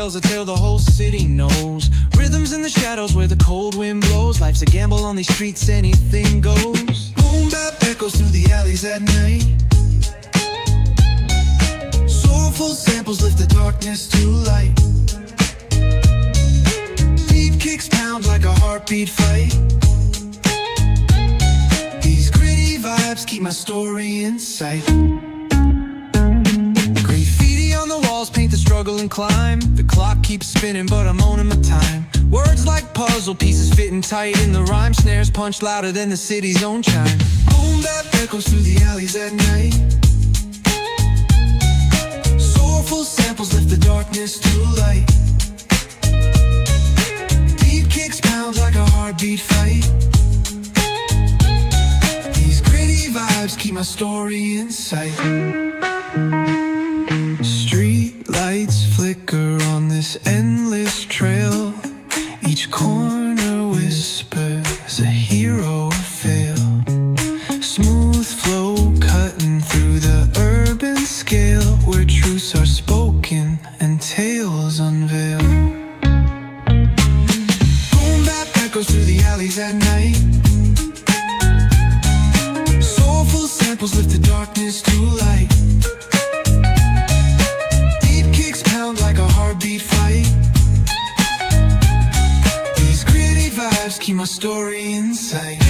tells a tale the whole city knows. Rhythms in the shadows where the cold wind blows. Life's a gamble on these streets, anything goes. Boom bap echoes through the alleys at night. Soulful samples lift the darkness to light. Beat kicks pound like a heartbeat fight. These gritty vibes keep my story in sight. Graffiti on the walls paint the struggle and climb. The clock keeps spinning but I'm owning my time. Words like puzzle pieces fitting tight in the rhyme. Snares punch louder than the city's own chime. Boom bap echoes through the alleys at night. Soulful samples lift the darkness to light. Beat kicks pound like a heartbeat fight. These gritty vibes keep my story in sight. Street lights flicker on this endless trail. Each corner whispers a hero fail. Smooth flow cutting through the urban scale, where truths are spoken and tales unveil. Boom bap echoes through the alleys at night. Soulful samples lift the darkness to light. Beat kicks pound like a heartbeat fight. These gritty vibes keep my story in sight.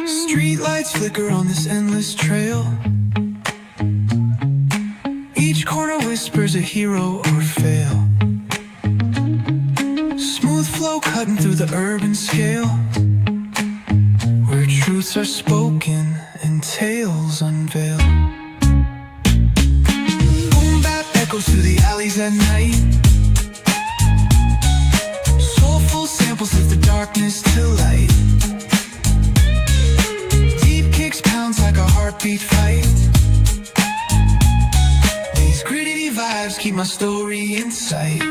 Street lights flicker on this endless trail. Each corner whispers a hero or fail. Smooth flow cutting through the urban scale, where truths are spoken and tales unveil. Boom bap echoes through the alleys at night. Soulful samples lift the darkness to light. Pounds like a heartbeat fight. These gritty vibes keep my story in sight.